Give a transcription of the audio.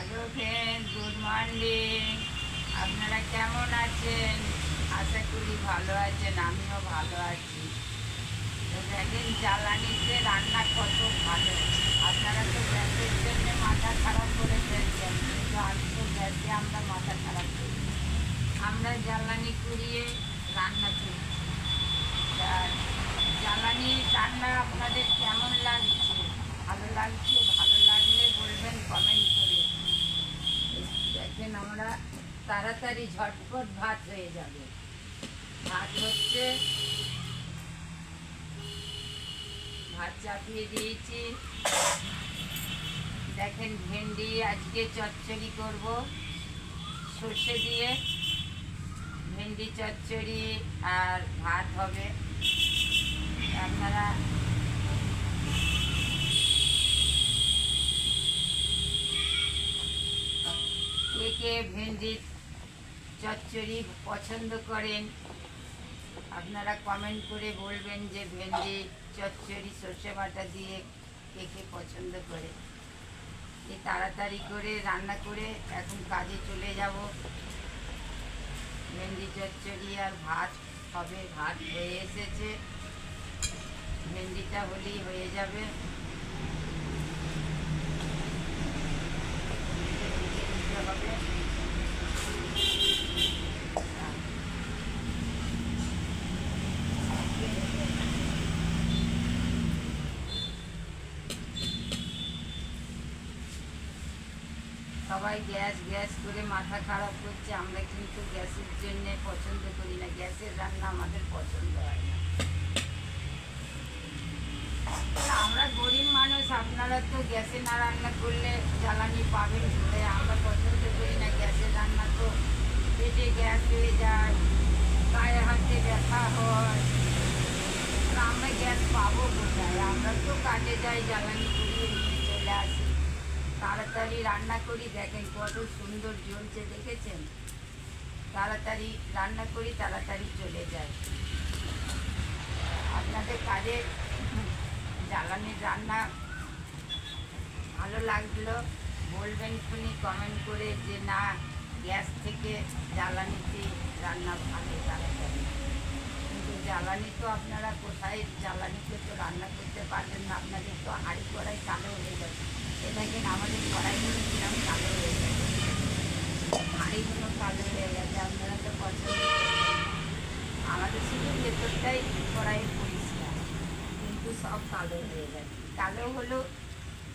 Hello friend, good morning. আপনারা কেমন আছেন? আশা করি ভালো আছেন, আমিও ভালো আছি। তো দেখেন জ্বালানিতে রান্না কত ভালো। আপনারা তো গ্যাসের জন্য মাথা খারাপ করে ফেলছেন, কিন্তু আমি তো গ্যাসে আমরা মাথা খারাপ করি। আমরা জ্বালানি কুড়িয়ে রান্না করি। তা জ্বালানি রান্না আপনাদের কেমন লাগছে? ভালো লাগছে? ভালো লাগলে বলবেন কমেন্ট করে। দেখেন আমরা তাড়াতাড়ি ঝটপট ভাত হয়ে যাবে। ভাত হচ্ছে, ভাত চাপিয়ে দিয়েছি। দেখেন ভেন্ডি আজকে চচ্চড়ি করব সর্ষে দিয়ে। ভেন্ডি চচ্চড়ি আর ভাত হবে। আপনারা কে কে ভেন্ডির চচ্চড়ি পছন্দ করেন আপনারা কমেন্ট করে বলবেন যে ভেন্ডি চচ্চড়ি সর্ষে বাটা দিয়ে কে কে পছন্দ করে। এই তাড়াতাড়ি করে রান্না করে এখন কাজে চলে যাব। ভেন্ডি চচ্চড়ি আর ভাত হবে। ভাত হয়ে এসেছে, ভেন্ডিটা হলেই হয়ে যাবে। হবে সবাই গ্যাস গ্যাস করে মাথা খারাপ করছে, আমরা কিন্তু গ্যাসের জন্য পছন্দ করি না। গ্যাসের রান্না আমাদের পছন্দ হয় না। আমরা গরিব মানুষ, আপনারা তো গ্যাসে না রান্না করলে জ্বালানি পাবেন কোথায়? আমরা পছন্দ করি না গ্যাসের রান্না। তো পেটে গ্যাস হয়ে যায়, গায়ে হাতে ব্যথা হয়। আমরা গ্যাস পাবো কোথায়? আমরা তো কাজে যাই, জ্বালানি করিয়ে নিয়ে চলে আসি, তাড়াতাড়ি রান্না করি। দেখেন কত সুন্দর জ্বলছে, দেখেছেন? তাড়াতাড়ি রান্না করি, তাড়াতাড়ি চলে যায়। আপনাদের কাজে জ্বালানির রান্না ভালো লাগলো বলবেন খুনি কমেন্ট করে যে না, গ্যাস থেকে জ্বালানিতে রান্না ভালো তাড়াতাড়ি। কিন্তু জ্বালানি তো আপনারা কোথায়? জ্বালানিতে তো রান্না করতে পারবেন না। আপনাদের তো হাঁড়ি কড়াই কালো হয়ে যাবে। এ দেখেন আমাদের কড়াইগুলো কিরম কালো হয়ে গেছে, হাঁড়িগুলো কালো হয়ে গেছে। আপনারা তো পছন্দ করবেন। আমাদের শুধু ভেতরটাই কড়াই পরিষ্কার, কিন্তু সব কালো হয়ে গেছে। কালো হলো